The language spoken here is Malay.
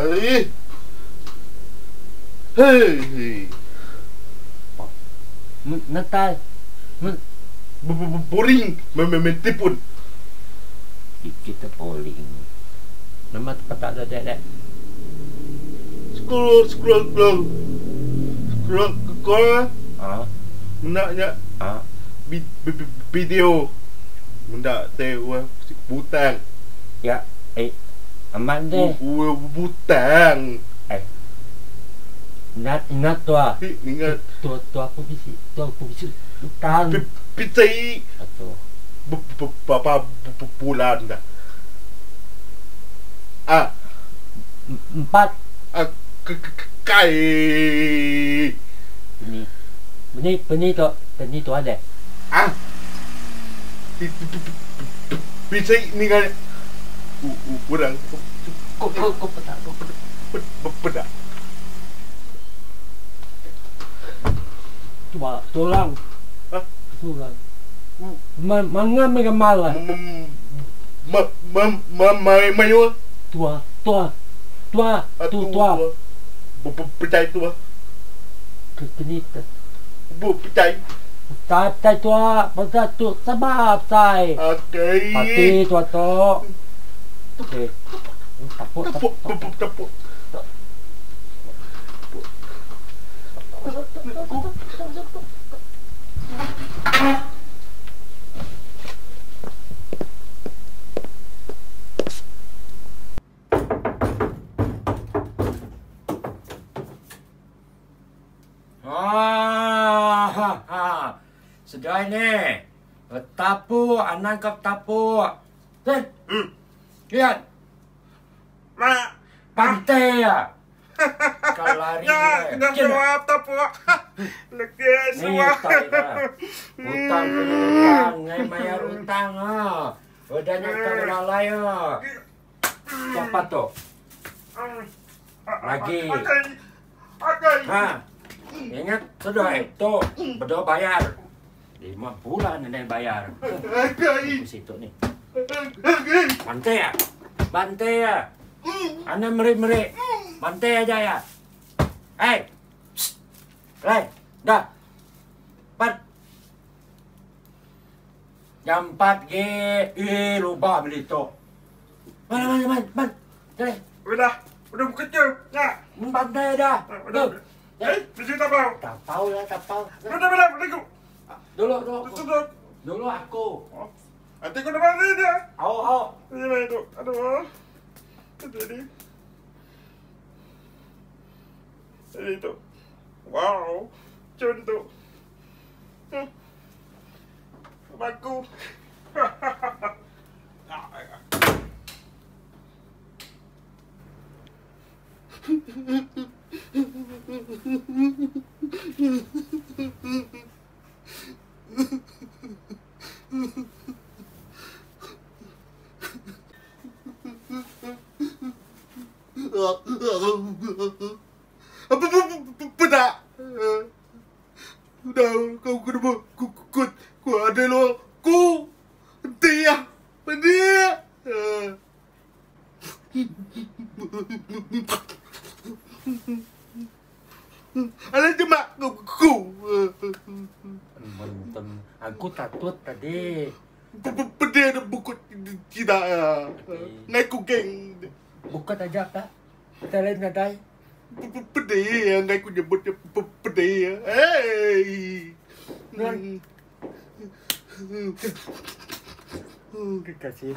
Hei. Hei. Natal. Boring. Mentipun. Kita polling. Nama tempat tak ada dek. Scroll. Ah. Menaknya Ah. video. Mendak tewa butang. Ya. Aman deh. Butang. Ingat tua. Ingat. Tua apa bisi? Utang. Pizzai. Atau. Berapa bulan dah? 4. Kai. Benih tu ada. Pizzai ni kan. Kurang. Kau petak. Pedak. Tua, tulang. Hah? Tulang. Mangan mega malah. Mayo. Tua. Percaya tua. Kenita. Percaya. Tai tua, pasal tu sebab sai. Okay. Pati tua tu. Okey. Tepuk. Sedai ni. Tapu, anak kau tapu. Lihat. Mak. Pantai ya. Kau lari. Dah jawab tapu. Lekas semua. Hutang hutang, ngai bayar hutang Udahnya kau lalai Siapa tu? Lagi. Ingat sudah itu berdua bayar 5 bulan anda bayar. Di situ ni. Bantai ya. Anda meri. Bantai aja ya. Dah. 4. Jam 4 lupa beli tu. Man. Udah bekerja. Ya. Bantai dah. Udah. Beli tapau. Tapau. Udah, berlaku. Dulu aku. Nanti kau dapat ni dia. Au. Ini itu. Aduh. Jadi. Itu. Wow. Contoh. Baku. Pedak. Udah kau kena ku ada lo ku dia. Ada cuma ku. Aku takut tadi. Pedih ada buku tidak. Ngai ku geng. Buka aja tak? Kita lain nadai. Pedih ngai ku nyebut pedih. Hey. Terima kasih.